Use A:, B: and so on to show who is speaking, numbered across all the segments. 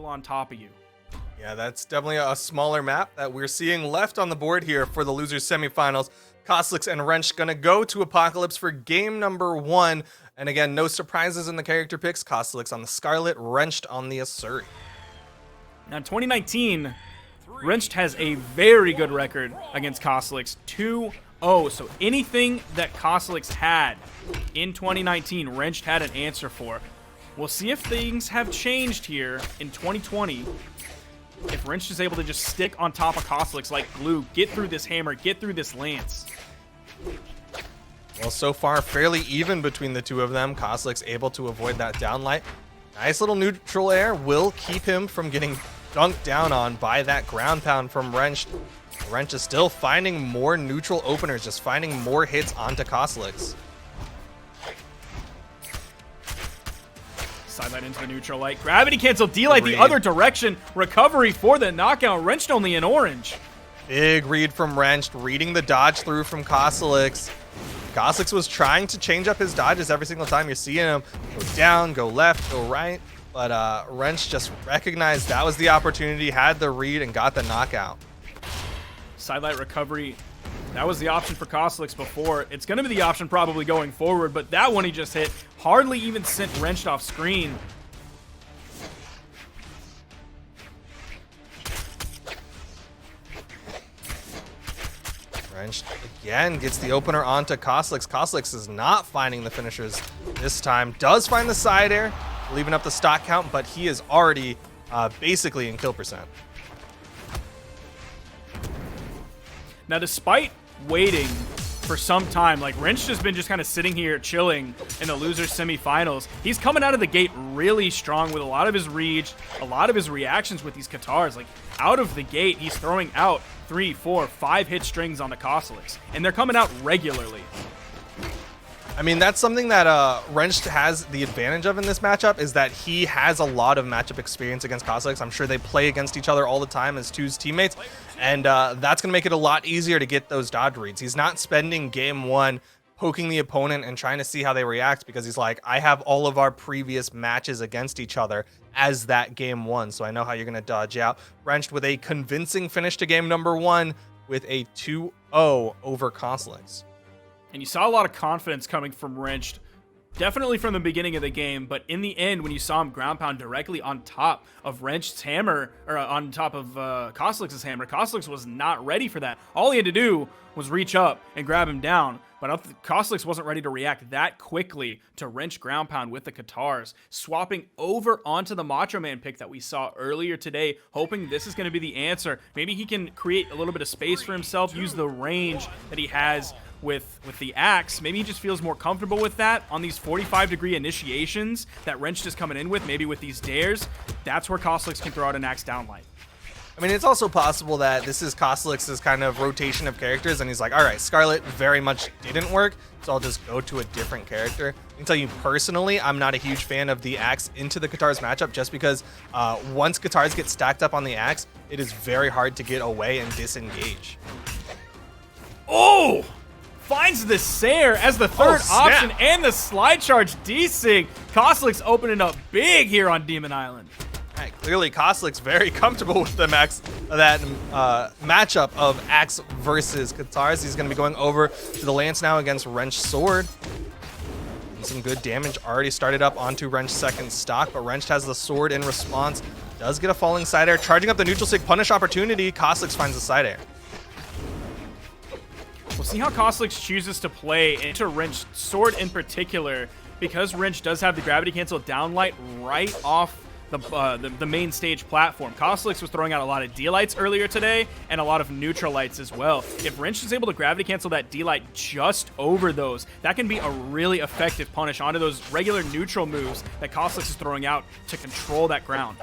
A: still on top of you.
B: Yeah, that's definitely a smaller map that we're seeing left on the board here for the losers semifinals. Cosolix and Wrench gonna go to Apocalypse for game number 1. And again, no surprises in the character picks. Cosolix on the Scarlet, Wrenched on the Asuri.
A: Now in 2019, Wrenched has a very good record against Cosolix, 2-0. So anything that Cosolix had in 2019, Wrenched had an answer for. We'll see if things have changed here in 2020. If Wrench is able to just stick on top of Cosolix like glue, get through this hammer, get through this lance.
B: Well, so far, fairly even between the two of them. Cosolix able to avoid that downlight. Nice little neutral air will keep him from getting dunked down on by that ground pound from Wrench. Wrench is still finding more neutral openers, just finding more hits onto Cosolix.
A: Sidelight into the neutral light. Gravity cancel. D-light the other direction. Recovery for the knockout. Wrenched only in orange.
B: Big read from Wrenched, reading the dodge through from Cosolix. Cosolix was trying to change up his dodges every single time. You're seeing him go down, go left, go right. But Wrench just recognized that was the opportunity, had the read, and got the knockout.
A: Sidelight recovery. That was the option for Cosolix before. It's going to be the option probably going forward, but that one he just hit hardly even sent Wrenched off screen.
B: Wrenched again gets the opener onto Cosolix. Cosolix is not finding the finishers this time. Does find the side air, leaving up the stock count, but he is already basically in kill percent.
A: Now, despite waiting for some time, like Wrench has been just kind of sitting here chilling in the losers semifinals. He's coming out of the gate really strong with a lot of his reach, a lot of his reactions with these Katars. Like out of the gate, he's throwing out 3, 4, 5 hit strings on the Cosolix, and they're coming out regularly.
B: I mean, that's something that Wrenched has the advantage of in this matchup, is that he has a lot of matchup experience against Cosolix. I'm sure they play against each other all the time as Two's teammates, and that's going to make it a lot easier to get those dodge reads. He's not spending game 1 poking the opponent and trying to see how they react, because he's like, I have all of our previous matches against each other as that game 1, so I know how you're going to dodge out. Wrenched with a convincing finish to game number 1 with a 2-0 over Cosolix.
A: And you saw a lot of confidence coming from Wrenched, definitely from the beginning of the game, but in the end, when you saw him ground pound directly on top of Wrenched's hammer, or on top of Cosolix's hammer, Cosolix was not ready for that. All he had to do was reach up and grab him down, but Cosolix wasn't ready to react that quickly to Wrench ground pound with the Katars, swapping over onto the Macho Man pick that we saw earlier today, hoping this is going to be the answer. Maybe he can create a little bit of space for himself, use the range that he has with the axe. Maybe he just feels more comfortable with that on these 45-degree initiations that Wrench is coming in with, maybe with these dares. That's where Cosolix can throw out an axe downlight.
B: I mean, it's also possible that this is Cosolix's kind of rotation of characters, and he's like, all right, Scarlet very much didn't work, so I'll just go to a different character. I can tell you personally, I'm not a huge fan of the axe into the Katars matchup, just because once Katars get stacked up on the axe, it is very hard to get away and disengage.
A: Oh! Finds the Sair as the third option, and the slide charge desync. Cosolix opening up big here on Demon Island.
B: Right, clearly, Cosolix very comfortable with the matchup of Axe versus Katars. He's going to be going over to the Lance now against Wrench Sword. And some good damage already started up onto Wrench's second stock, but Wrench has the Sword in response. Does get a falling side air, charging up the neutral stick punish opportunity. Cosolix finds the side air.
A: We'll see how Cosolix chooses to play into Wrench Sword in particular, because Wrench does have the gravity cancel downlight right off the main stage platform. Cosolix was throwing out a lot of D-lights earlier today and a lot of neutral lights as well. If Wrench is able to gravity cancel that D-light just over those, that can be a really effective punish onto those regular neutral moves that Cosolix is throwing out to control that ground.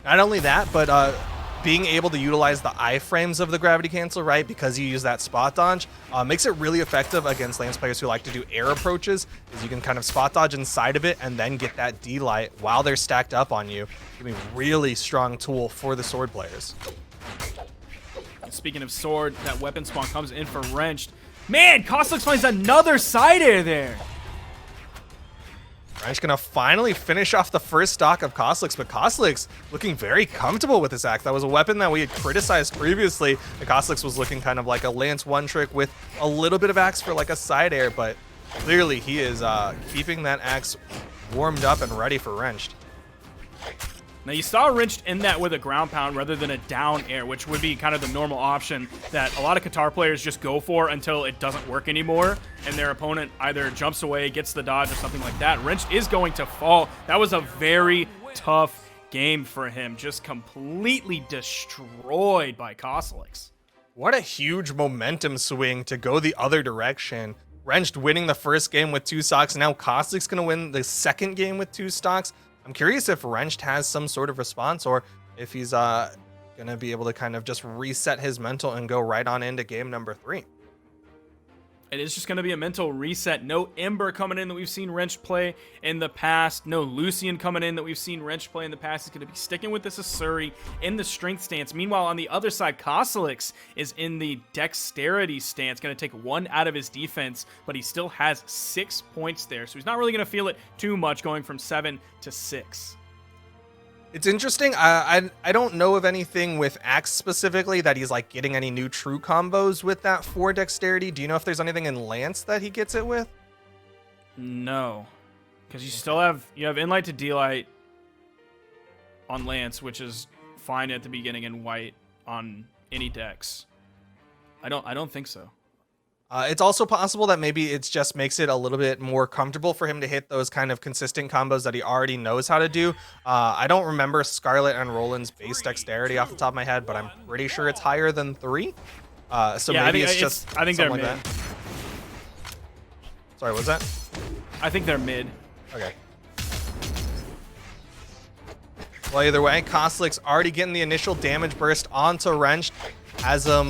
B: Not only that, but being able to utilize the iframes of the gravity cancel, right, because you use that spot dodge, makes it really effective against Lance players who like to do air approaches, is you can kind of spot dodge inside of it and then get that D-light while they're stacked up on you. It can be a really strong tool for the Sword players.
A: And speaking of Sword, that weapon spawn comes in for Wrenched. Man, Cosolix finds another side air there.
B: Wrench gonna finally finish off the first stock of Cosolix, but Cosolix looking very comfortable with this axe. That was a weapon that we had criticized previously. The Cosolix was looking kind of like a Lance one trick with a little bit of axe for like a side air, but clearly he is keeping that axe warmed up and ready for Wrenched.
A: Now, you saw Wrenched in that with a ground pound rather than a down air, which would be kind of the normal option that a lot of Qatar players just go for until it doesn't work anymore, and their opponent either jumps away, gets the dodge, or something like that. Wrenched is going to fall. That was a very tough game for him. Just completely destroyed by Cosolix.
B: What a huge momentum swing to go the other direction. Wrenched winning the first game with 2 stocks. Now Cosolix going to win the second game with 2 stocks. I'm curious if Wrenched has some sort of response or if he's going to be able to kind of just reset his mental and go right on into game number 3.
A: It is just going to be a mental reset. No Ember coming in that we've seen Wrenched play in the past. No Lucian coming in that we've seen Wrenched play in the past. He's going to be sticking with this Asuri in the strength stance. Meanwhile, on the other side, Cosolix is in the dexterity stance. Going to take 1 out of his defense, but he still has 6 points there. So he's not really going to feel it too much going from 7 to 6.
B: It's interesting. I don't know of anything with Axe specifically that he's like getting any new true combos with that 4 dexterity. Do you know if there's anything in Lance that he gets it with?
A: No, because you still have Inlight to D-Light on Lance, which is fine at the beginning, and White on any dex. I don't think so.
B: It's also possible that maybe it just makes it a little bit more comfortable for him to hit those kind of consistent combos that he already knows how to do. I don't remember Scarlet and Roland's base dexterity off the top of my head, but I'm pretty sure it's higher than 3. So
A: yeah,
B: maybe it's just
A: I think they're
B: like
A: mid.
B: that. Sorry, what's that?
A: I think they're mid.
B: Okay. Well, either way, Cosolix already getting the initial damage burst onto Wrenched. As I'm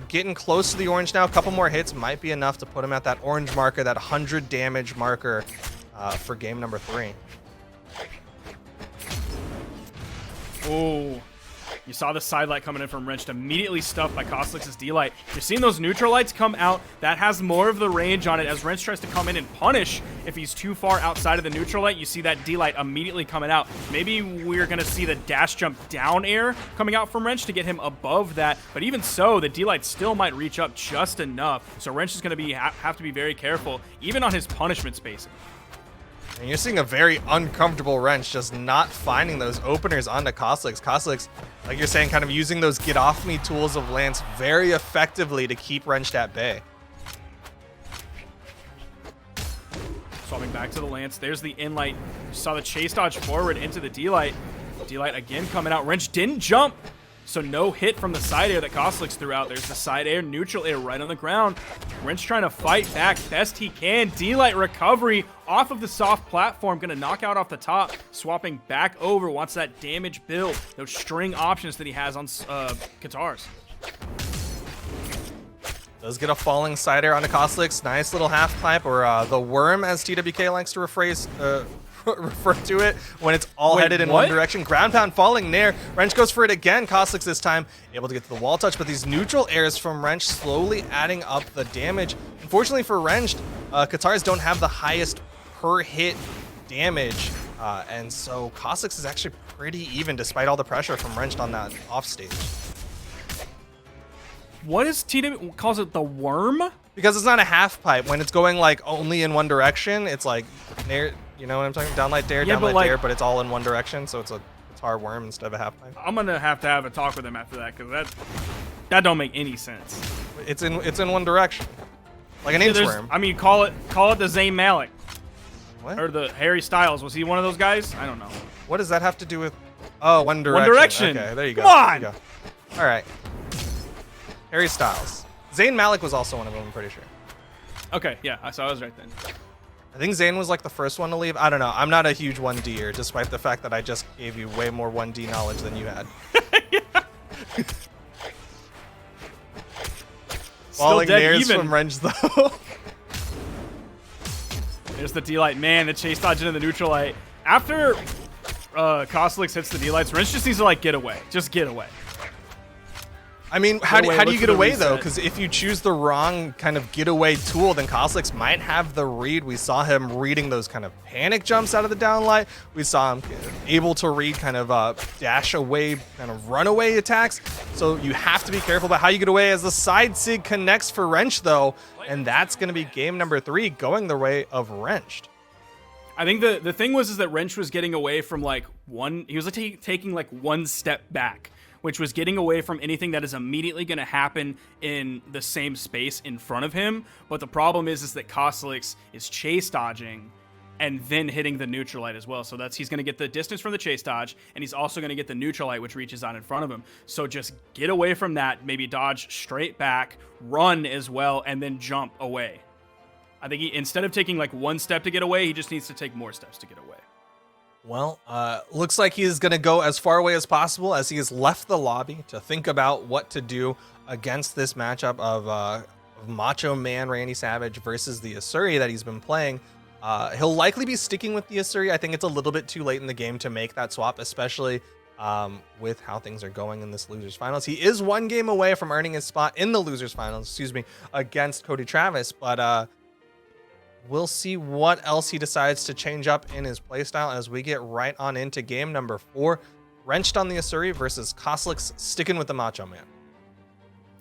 B: getting close to the orange now, a couple more hits might be enough to put him at that orange marker, that 100 damage marker for game number 3.
A: Oh, you saw the side light coming in from Wrenched, immediately stuffed by Cosolix's D-Light. You're seeing those neutral lights come out. That has more of the range on it as Wrenched tries to come in and punish if he's too far outside of the neutral light. You see that D-Light immediately coming out. Maybe we're going to see the dash jump down air coming out from Wrenched to get him above that. But even so, the D-Light still might reach up just enough. So Wrenched is going to have to be very careful, even on his punishment spacing.
B: And you're seeing a very uncomfortable Wrench just not finding those openers onto Cosolix. Cosolix, like you're saying, kind of using those get off me tools of Lance very effectively to keep Wrenched at bay.
A: Swapping back to the Lance. There's the Inlight. You saw the chase dodge forward into the D-Light. D-Light again coming out. Wrench didn't jump, so no hit from the side air that Cosolix threw out. There's the side air, neutral air right on the ground. Wrench trying to fight back best he can. D-Light recovery off of the soft platform. Going to knock out off the top. Swapping back over. Wants that damage build. Those string options that he has on Qatars.
B: Does get a falling side air onto Cosolix. Nice little half pipe, or the worm, as TWK likes to refer to it when it's all headed in one direction. Ground pound falling there. Wrench goes for it again. Cosolix this time able to get to the wall touch, but these neutral airs from Wrench slowly adding up the damage. Unfortunately for Wrench, Qatars don't have the highest per hit damage, and so Cosolix is actually pretty even despite all the pressure from Wrench on that off stage.
A: What is TW calls it, the worm?
B: Because it's not a half pipe. When it's going like only in one direction, it's like near, you know what I'm talking? Downlight dare,
A: yeah,
B: downlight
A: like,
B: dare, but it's all in one direction, so it's hard worm instead of a half pipe.
A: I'm gonna have a talk with him after that, because that don't make any sense.
B: It's in one direction, like an inchworm.
A: I mean, call it the Zayn Malik.
B: What?
A: Or the Harry Styles. Was he one of those guys? I don't know.
B: What does that have to do with? Oh, One Direction.
A: One Direction.
B: Okay, there you go.
A: Come on.
B: There you go. All right. Harry Styles. Zayn Malik was also one of them, I'm pretty sure.
A: Okay, yeah, I was right then.
B: I think Zayn was like the first one to leave. I don't know. I'm not a huge 1D'er, despite the fact that I just gave you way more 1D knowledge than you had. Falling nares from Wrench, though.
A: There's the D-Light. Man, the chase dodge into the neutral light. After Cosolix hits the D-Lights, Wrench just needs to, like, get away. Just get away.
B: I mean, how do you get away though?
A: reset.
B: Because if you choose the wrong kind of getaway tool, then Cosolix might have the read. We saw him reading those kind of panic jumps out of the downlight. We saw him able to read kind of dash away, kind of runaway attacks. So you have to be careful about how you get away as the side sig connects for Wrench though. And that's going to be game number 3 going the way of Wrenched.
A: I think the thing was that Wrench was getting away from like he was like taking like one step back, which was getting away from anything that is immediately going to happen in the same space in front of him. But the problem is that Cosolix is chase dodging and then hitting the neutral light as well. So he's going to get the distance from the chase dodge, and he's also going to get the neutral light, which reaches out in front of him. So just get away from that, maybe dodge straight back, run as well, and then jump away. I think instead of taking like one step to get away, he just needs to take more steps to get away.
B: Well, looks like he's going to go as far away as possible as he has left the lobby to think about what to do against this matchup of Macho Man Randy Savage versus the Asuri that he's been playing. He'll likely be sticking with the Asuri. I think it's a little bit too late in the game to make that swap, especially with how things are going in this Losers Finals. He is one game away from earning his spot in the Losers Finals, against Cody Travis, but we'll see what else he decides to change up in his playstyle as we get right on into game number 4. Wrenched on the Asuri versus Cosolix sticking with the Macho Man.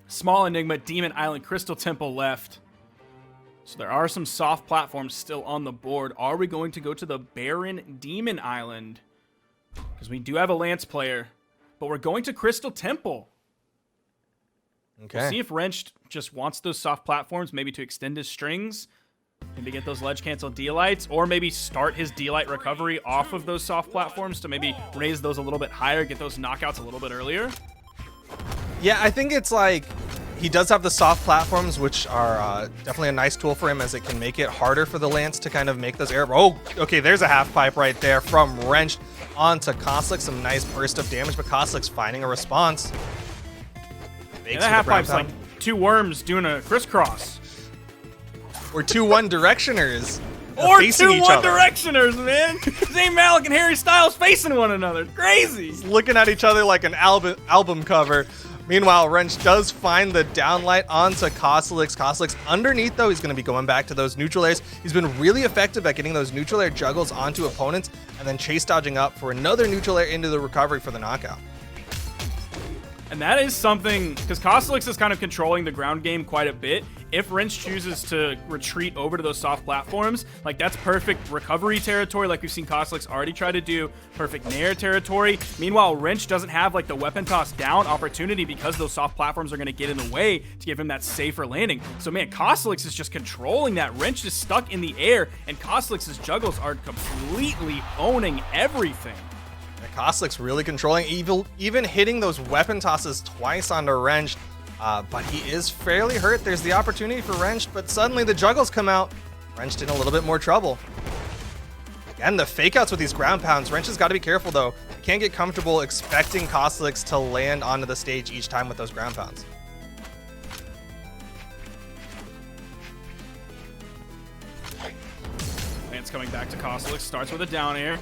A: Small Enigma, Demon Island, Crystal Temple left. So there are some soft platforms still on the board. Are we going to go to the Baron Demon Island? Because we do have a Lance player, but we're going to Crystal Temple.
B: Okay.
A: We'll see if Wrenched just wants those soft platforms, maybe to extend his strings, maybe get those ledge cancel D-lights, or maybe start his D-light recovery off of those soft platforms to maybe raise those a little bit higher, get those knockouts a little bit earlier.
B: Yeah, I think it's like he does have the soft platforms, which are definitely a nice tool for him as it can make it harder for the Lance to kind of make those air. Oh, okay, there's a half pipe right there from Wrenched onto Cosolix. Some nice burst of damage, but Cosolix finding a response.
A: Yeah, that half pipe's like 2 worms doing a crisscross.
B: Or 2 one directioners.
A: Or
B: facing
A: 2
B: each
A: one
B: other.
A: directioners, man. Zayn Malik and Harry Styles facing one another. Crazy.
B: Looking at each other like an album cover. Meanwhile, Wrench does find the downlight onto Cosolix. Cosolix underneath, though, he's going to be going back to those neutral airs. He's been really effective at getting those neutral air juggles onto opponents and then chase dodging up for another neutral air into the recovery for the knockout.
A: And that is something, because Cosolix is kind of controlling the ground game quite a bit. If Wrench chooses to retreat over to those soft platforms, like that's perfect recovery territory like we've seen Cosolix already try to do, perfect nair territory. Meanwhile, Wrench doesn't have like the weapon toss down opportunity because those soft platforms are going to get in the way to give him that safer landing. So man, Cosolix is just controlling that. Wrench is stuck in the air, and Cosolix's juggles are completely owning everything.
B: Cosolix really controlling, even hitting those weapon tosses twice onto Wrench. But he is fairly hurt. There's the opportunity for Wrench, but suddenly the juggles come out. Wrench in a little bit more trouble. Again, the fake outs with these ground pounds. Wrench has got to be careful, though. He can't get comfortable expecting Cosolix to land onto the stage each time with those ground pounds.
A: Lance coming back to Cosolix, starts with a down air.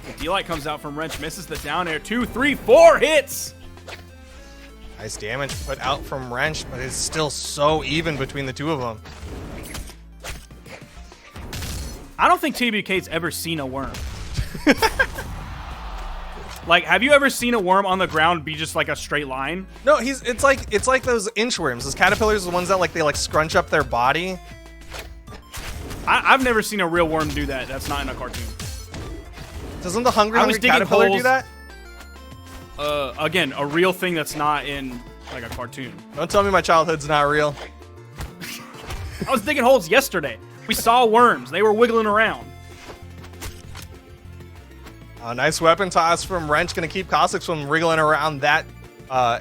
A: The D-light comes out from Wrench, misses the down air. 2, 3, 4 hits!
B: Nice damage put out from Wrench, but it's still so even between the two of them.
A: I don't think TBK's ever seen a worm. Like, have you ever seen a worm on the ground be just like a straight line?
B: No, it's like those inchworms. Those caterpillars, the ones that they scrunch up their body.
A: I've never seen a real worm do that. That's not in a cartoon.
B: Doesn't the hungry caterpillar do that?
A: Again, a real thing that's not in like a cartoon.
B: Don't tell me my childhood's not real.
A: I was digging holes yesterday. We saw worms. They were wiggling around.
B: A nice weapon toss from Wrench, going to keep Cosolix from wriggling around that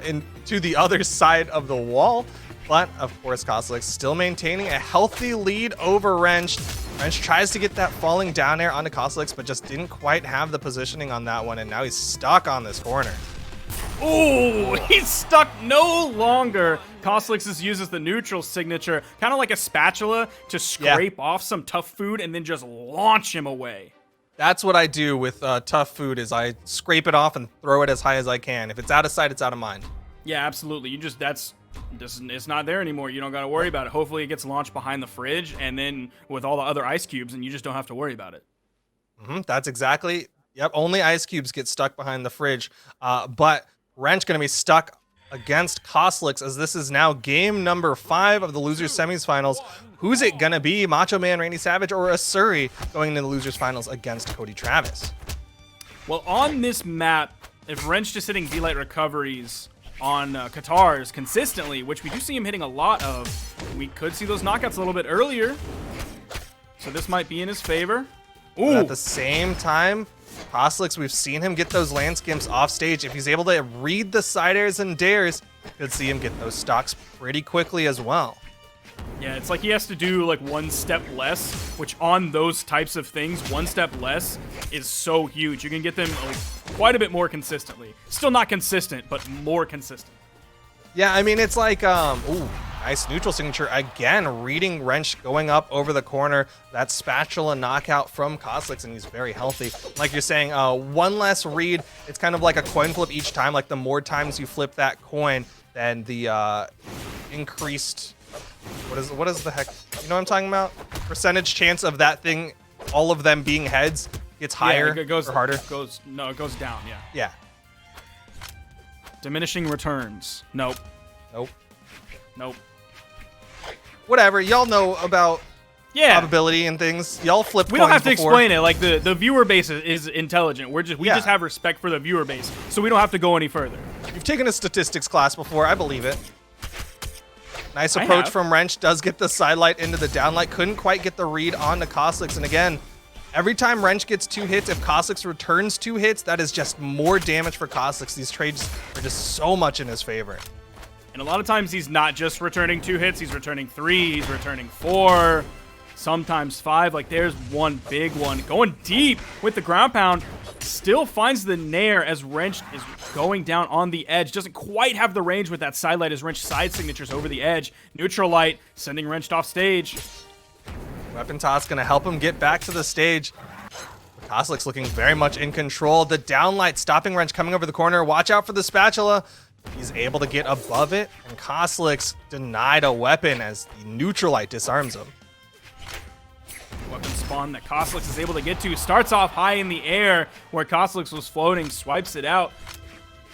B: into the other side of the wall. But, of course, Cosolix still maintaining a healthy lead over Wrench. Wrench tries to get that falling down air onto Cosolix, but just didn't quite have the positioning on that one, and now he's stuck on this corner.
A: Ooh, he's stuck no longer. Cosolix uses the neutral signature, kind of like a spatula, to scrape off some tough food and then just launch him away.
B: That's what I do with tough food, is I scrape it off and throw it as high as I can. If it's out of sight, it's out of mind.
A: Yeah, absolutely. It's not there anymore. You don't got to worry about it. Hopefully it gets launched behind the fridge and then with all the other ice cubes, and you just don't have to worry about it.
B: That's exactly. Yep. Only ice cubes get stuck behind the fridge. But Wrench going to be stuck against Cosolix as this is now game number 5 of the losers semifinals. Who's it going to be? Macho Man Randy Savage or Asuri going into the losers finals against Cody Travis?
A: Well, on this map, if Wrench just hitting V-Light recoveries on Katars consistently, which we do see him hitting a lot of, we could see those knockouts a little bit earlier. So this might be in his favor. Ooh.
B: But at the same time, Cosolix, we've seen him get those land skimps off stage. If he's able to read the side airs and dares, could see him get those stocks pretty quickly as well.
A: Yeah, it's like he has to do like one step less, which on those types of things, one step less is so huge. You can get them like quite a bit more consistently. Still not consistent, but more consistent.
B: Yeah, I mean, it's like, ooh, nice neutral signature. Again, reading Wrench going up over the corner. That spatula knockout from Cosolix, and he's very healthy. Like you're saying, one less read. It's kind of like a coin flip each time. Like the more times you flip that coin, then the increased... What is the heck? You know what I'm talking about? Percentage chance of that thing, all of them being heads, gets higher
A: it goes,
B: or harder?
A: It goes down, yeah.
B: Yeah.
A: Diminishing returns. Nope.
B: Whatever. Y'all know about probability and things. Y'all flip.
A: We don't have to explain it. Like the viewer base is intelligent. We just have respect for the viewer base, so we don't have to go any further.
B: You've taken a statistics class before. I believe it. Nice approach from Wrench. Does get the sidelight into the downlight. Couldn't quite get the read on the Cosolix. And again, every time Wrench gets 2 hits, if Cosolix returns 2 hits, that is just more damage for Cosolix. These trades are just so much in his favor.
A: And a lot of times he's not just returning 2 hits. He's returning 3. He's returning 4. Sometimes 5. Like there's one big one. Going deep with the ground pound. Still finds the nair as Wrench is going down on the edge. Doesn't quite have the range with that sidelight as Wrench side signatures over the edge. Neutral light sending Wrench off stage.
B: Weapon toss going to help him get back to the stage. Cosolix looking very much in control. The downlight stopping Wrench coming over the corner. Watch out for the spatula. He's able to get above it, and Cosolix denied a weapon as the neutral light disarms him.
A: Weapon spawn that Cosolix is able to get to. Starts off high in the air where Cosolix was floating. Swipes it out.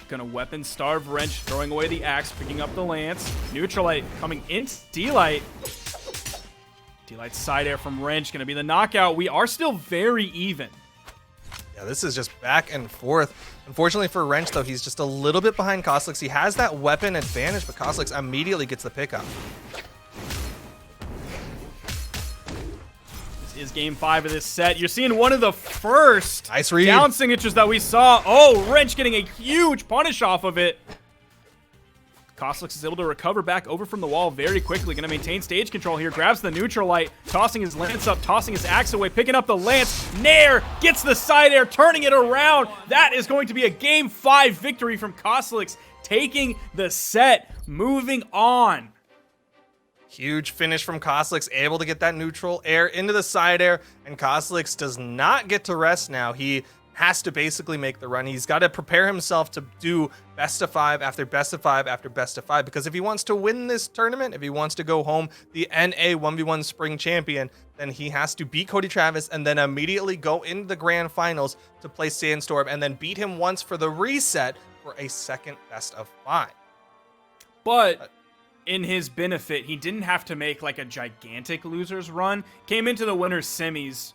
A: Gonna weapon starve Wrench, throwing away the axe, picking up the lance. Neutral light coming into D-Light. D-Light's side air from Wrench. Gonna be the knockout. We are still very even.
B: Yeah, this is just back and forth. Unfortunately for Wrench, though, he's just a little bit behind Cosolix. He has that weapon advantage, but Cosolix immediately gets the pickup.
A: Is game 5 of this set. You're seeing one of the first
B: nice read.
A: Down signatures that we saw. Oh, Wrench getting a huge punish off of it. Cosolix is able to recover back over from the wall very quickly. Going to maintain stage control here. Grabs the neutral light, tossing his lance up, tossing his axe away, picking up the lance. Nair gets the side air, turning it around. That is going to be a game 5 victory from Cosolix, taking the set, moving on.
B: Huge finish from Cosolix, able to get that neutral air into the side air, and Cosolix does not get to rest now. He has to basically make the run. He's got to prepare himself to do best of 5 after best of 5 after best of 5, because if he wants to win this tournament, if he wants to go home the NA 1v1 Spring Champion, then he has to beat Cody Travis and then immediately go into the Grand Finals to play Sandstorm and then beat him once for the reset for a second best of 5.
A: But in his benefit, he didn't have to make like a gigantic losers run. Came into the winners semis